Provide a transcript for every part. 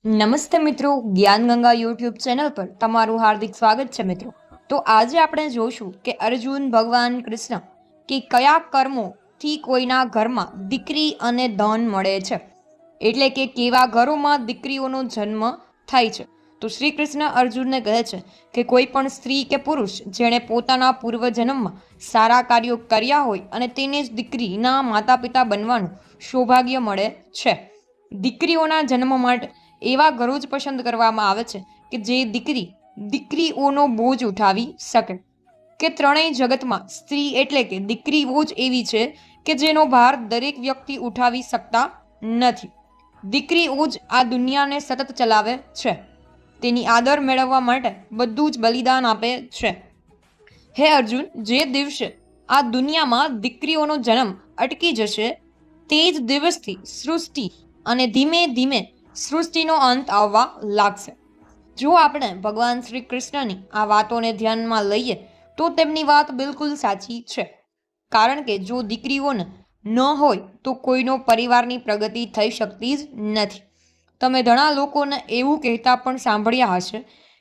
નમસ્તે મિત્રો, જ્ઞાન ગંગા યુટ્યુબ ચેનલ પર તમારું હાર્દિક સ્વાગત છે મિત્રો. તો આજે આપણે જોશું કે અર્જુન ભગવાન કૃષ્ણ કે કયા કર્મોથી કોઈના ઘરમાં દીકરી અને ધન મળે છે, એટલે કે કેવા ઘરોમાં દીકરીઓનો જન્મ થાય છે. તો શ્રી કૃષ્ણ અર્જુનને કહે છે કે કોઈ પણ સ્ત્રી કે પુરુષ જેણે પોતાના પૂર્વજન્મમાં સારા કાર્યો કર્યા હોય અને તેને જ દીકરીના માતા પિતા બનવાનું સૌભાગ્ય મળે છે. દીકરીઓના જન્મ માટે એવા ઘરો જ પસંદ કરવામાં આવે છે કે જે દીકરીઓનો બોજ ઉઠાવી શકે. કે ત્રણેય જગતમાં સ્ત્રી એટલે કે દીકરીઓ જ એવી છે કે જેનો ભાર દરેક વ્યક્તિ ઉઠાવી શકતા નથી. દીકરીઓ જ આ દુનિયાને સતત ચલાવે છે. તેની આદર મેળવવા માટે બધું જ બલિદાન આપે છે. હે અર્જુન, જે દિવસે આ દુનિયામાં દીકરીઓનો જન્મ અટકી જશે તે જ દિવસથી સૃષ્ટિ અને ધીમે ધીમે સૃષ્ટિનો અંત આવવા લાગશે. જો આપણે ભગવાન શ્રી કૃષ્ણની આ વાતોને ધ્યાનમાં લઈએ તો તેમની વાત બિલકુલ સાચી છે. કારણ કે જો દીકરીઓને ન હોય તો કોઈનો પરિવારની પ્રગતિ થઈ શકતી જ નથી. તમે ઘણા લોકોને એવું કહેતા પણ સાંભળ્યા હશે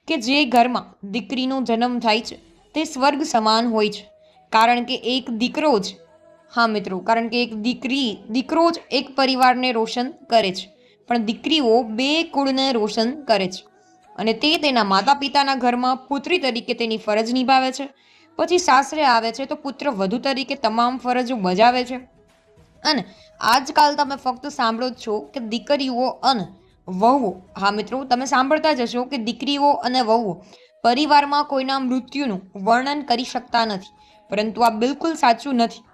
કે જે ઘરમાં દીકરીનો જન્મ થાય છે તે સ્વર્ગ સમાન હોય છે. કારણ કે એક દીકરો જ કારણ કે એક દીકરો જ એક પરિવારને રોશન કરે છે, પણ દીકરીઓ બે કુળને રોશન કરે છે. અને તે તેના માતા પિતાના ઘરમાં પુત્રી તરીકે તેની ફરજ નિભાવે છે. પછી સાસરે આવે છે તો પુત્ર વધુ તરીકે તમામ ફરજો બજાવે છે. અને આજકાલ તમે ફક્ત સાંભળો જ છો કે દીકરીઓ અને વહુઓ, મિત્રો, તમે સાંભળતા જ હશો કે દીકરીઓ અને વહુઓ પરિવારમાં કોઈના મૃત્યુનું વર્ણન કરી શકતા નથી. પરંતુ આ બિલકુલ સાચું નથી.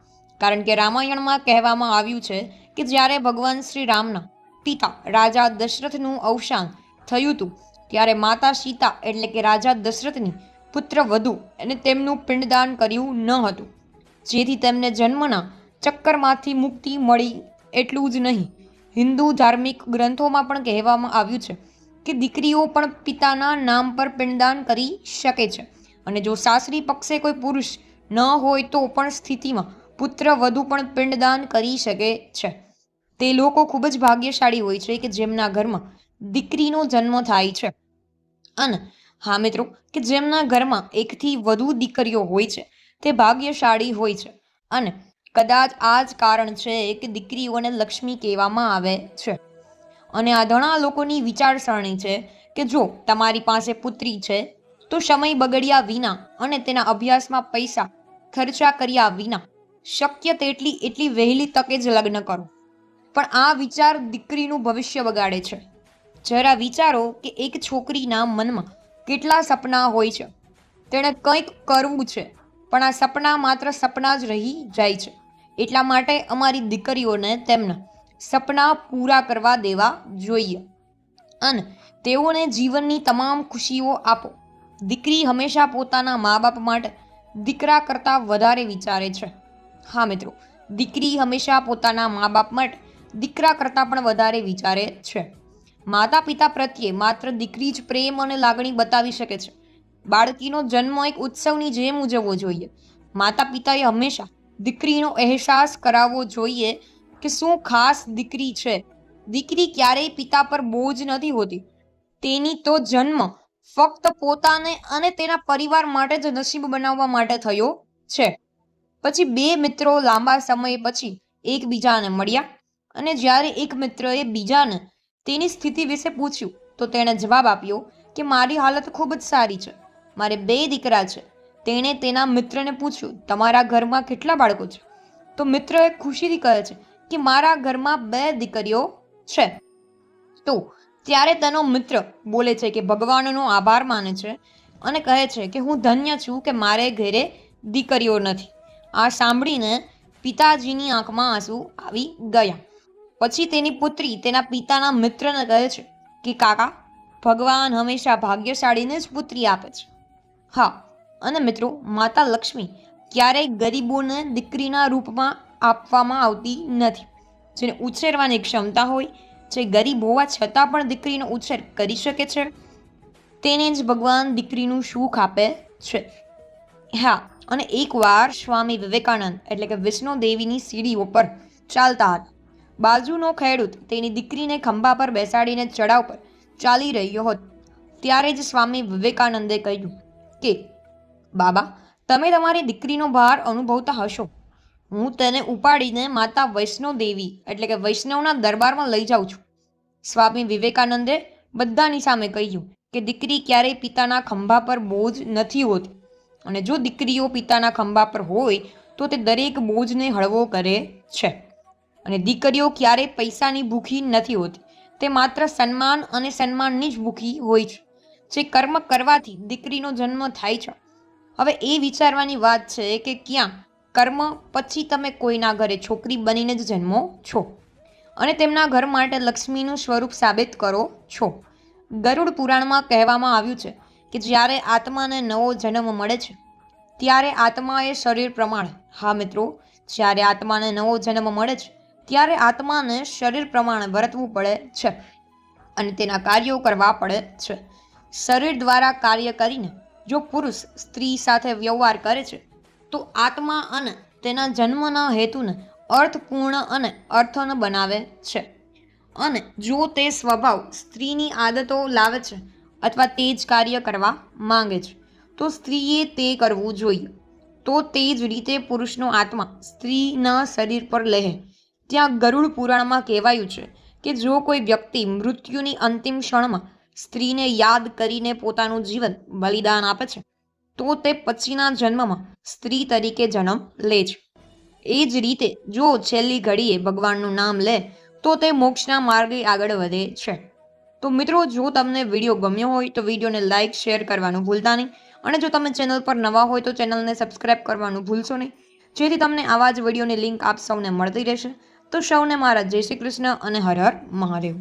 કારણ કે રામાયણમાં કહેવામાં આવ્યું છે કે જ્યારે ભગવાન શ્રી રામના પિતા રાજા દશરથનું અવસાન થયું હતું ત્યારે માતા સીતા એટલે કે રાજા દશરથની પુત્ર વધુ અને તેમનું પિંડદાન કર્યું ન હતું, જેથી તેમને જન્મના ચક્કરમાંથી મુક્તિ મળી. એટલું જ નહીં, હિન્દુ ધાર્મિક ગ્રંથોમાં પણ કહેવામાં આવ્યું છે કે દીકરીઓ પણ પિતાના નામ પર પિંડદાન કરી શકે છે. અને જો સાસરી પક્ષે કોઈ પુરુષ ન હોય તો પણ સ્થિતિમાં પુત્ર વધુ પણ પિંડદાન કરી શકે છે. તે લોકો ખૂબ જ ભાગ્યશાળી હોય છે કે જેમના ઘરમાં દીકરીનો જન્મ થાય છે. અને મિત્રો, કે જેમના ઘરમાં એકથી વધુ દીકરીઓ હોય છે તે ભાગ્યશાળી હોય છે. અને કદાચ આ જ કારણ છે કે દીકરીઓને લક્ષ્મી કહેવામાં આવે છે. અને આ ઘણા લોકોની વિચારસરણી છે કે જો તમારી પાસે પુત્રી છે તો સમય બગડ્યા વિના અને તેના અભ્યાસમાં પૈસા ખર્ચા કર્યા વિના શક્ય એટલી વહેલી તકે જ લગ્ન કરો. પણ આ વિચાર દીકરીનું ભવિષ્ય બગાડે છે. જરા વિચારો કે એક છોકરીના મનમાં કેટલા સપના હોય છે. તેણે કંઈક કરવું છે, પણ આ સપના માત્ર સપના જ રહી જાય છે. એટલા માટે અમારી દીકરીઓને તેમના સપના પૂરા કરવા દેવા જોઈએ અને તેઓને જીવનની તમામ ખુશીઓ આપો. દીકરી હંમેશા પોતાના મા બાપ માટે દીકરા કરતાં વધારે વિચારે છે. મિત્રો, દીકરી હંમેશા પોતાના મા બાપ માટે દીકરા કરતાં પણ વધારે વિચારે છે. માતા પિતા પ્રત્યે માત્ર દીકરી જ પ્રેમ અને લાગણી બતાવી શકે છે. બાળકીનો જન્મ એક ઉત્સવની જેમ ઉજવવો જોઈએ. માતા પિતાએ હંમેશા દીકરીનો અહેસાસ કરાવવો જોઈએ કે શું ખાસ દીકરી છે. દીકરી ક્યારેય પિતા પર બોજ નથી હોતી. તેની તો જન્મ ફક્ત પોતાને અને તેના પરિવાર માટે જ નસીબ બનાવવા માટે થયો છે. પછી બે મિત્રો લાંબા સમય પછી એકબીજાને મળ્યા અને જ્યારે એક મિત્રએ બીજાને તેની સ્થિતિ વિશે પૂછ્યું તો તેણે જવાબ આપ્યો કે મારી હાલત ખૂબ જ સારી છે, મારે બે દીકરા છે. તેણે તેના મિત્રને પૂછ્યું, તમારા ઘરમાં કેટલા બાળકો છે? તો મિત્રએ ખુશીથી કહે છે કે મારા ઘરમાં બે દીકરીઓ છે. તો ત્યારે તેનો મિત્ર બોલે છે કે ભગવાનનો આભાર માને છે અને કહે છે કે હું ધન્ય છું કે મારે ઘરે દીકરીઓ નથી. આ સાંભળીને પિતાજીની આંખમાં આંસુ આવી ગયા. પછી તેની પુત્રી તેના પિતાના મિત્રને કહે છે કે કાકા, ભગવાન હંમેશા ભાગ્યશાળીને જ પુત્રી આપે છે. અને મિત્રો, માતા લક્ષ્મી ક્યારેય ગરીબોને દીકરીના રૂપમાં આપવામાં આવતી નથી. જેને ઉછેરવાની ક્ષમતા હોય, જે ગરીબ હોવા છતાં પણ દીકરીનો ઉછેર કરી શકે છે, તેને જ ભગવાન દીકરીનું સુખ આપે છે. અને એકવાર સ્વામી વિવેકાનંદ એટલે કે વિષ્ણુ દેવીની સીડીઓ પર ચાલતા હતા. બાજુનો ખેડૂત તેની દીકરીને ખંભા પર બેસાડીને ચડાવ પર ચાલી રહ્યો હતો ત્યારે જ સ્વામી વિવેકાનંદે કહ્યું કે બાબા, તમે તમારી દીકરીનો ભાર અનુભવતા હશો. હું તેને ઉપાડીને માતા વૈષ્ણવ દેવી એટલે કે વૈષ્ણવના દરબારમાં લઈ જાઉં છું. સ્વામી વિવેકાનંદે બધાની સામે કહ્યું કે દીકરી ક્યારેય પિતાના ખંભા પર બોજ નથી હોતી, અને જો દીકરીઓ પિતાના ખંભા પર હોય તો તે દરેક બોજને હળવો કરે છે. અને દીકરીઓ ક્યારેય પૈસાની ભૂખી નથી હોતી, તે માત્ર સન્માન અને સન્માનની જ ભૂખી હોય છે. જે કર્મ કરવાથી દીકરીનો જન્મ થાય છે. હવે એ વિચારવાની વાત છે કે ક્યાં કર્મ પછી તમે કોઈના ઘરે છોકરી બનીને જ જન્મો છો અને તેમના ઘર માટે લક્ષ્મીનું સ્વરૂપ સાબિત કરો છો. ગરુડ પુરાણમાં કહેવામાં આવ્યું છે કે જ્યારે આત્માને નવો જન્મ મળે છે ત્યારે આત્માએ શરીર પ્રમાણે, હા મિત્રો, જ્યારે આત્માને નવો જન્મ મળે છે ત્યારે આત્માને શરીર પ્રમાણે વર્તવું પડે છે અને તેના કાર્યો કરવા પડે છે. શરીર દ્વારા કાર્ય કરીને જો પુરુષ સ્ત્રી સાથે વ્યવહાર કરે છે તો આત્મા અને તેના જન્મના હેતુને અર્થપૂર્ણ અને અર્થન બનાવે છે. અને જો તે સ્વભાવ સ્ત્રીની આદતો લાવે છે અથવા તે જ કાર્ય કરવા માંગે છે તો સ્ત્રીએ તે કરવું જોઈએ. તો તે જ રીતે પુરુષનો આત્મા સ્ત્રીના શરીર પર લહે. ત્યાં ગરુડ પુરાણમાં કહેવાયું છે કે જો કોઈ વ્યક્તિ મૃત્યુની અંતિમ ક્ષણમાં સ્ત્રીને યાદ કરીને પોતાનું જીવન બલિદાન આપે છે તો તે પછીના જન્મમાં સ્ત્રી તરીકે જન્મ લે છે. એ જ રીતે જો છેલ્લી ઘડીએ ભગવાનનું નામ લે તો તે મોક્ષના માર્ગે આગળ વધે છે. તો મિત્રો, જો તમને વિડીયો ગમ્યો હોય તો વિડીયોને લાઇક શેર કરવાનું ભૂલતા નહીં, અને જો તમે ચેનલ પર નવા હોય તો ચેનલને સબસ્ક્રાઇબ કરવાનું ભૂલશો નહીં, જેથી તમને આવા જ વિડીયોની લિંક આપ સૌને મળતી રહેશે. તો સૌને મારા જય શ્રી કૃષ્ણ અને હર હર મહાદેવ.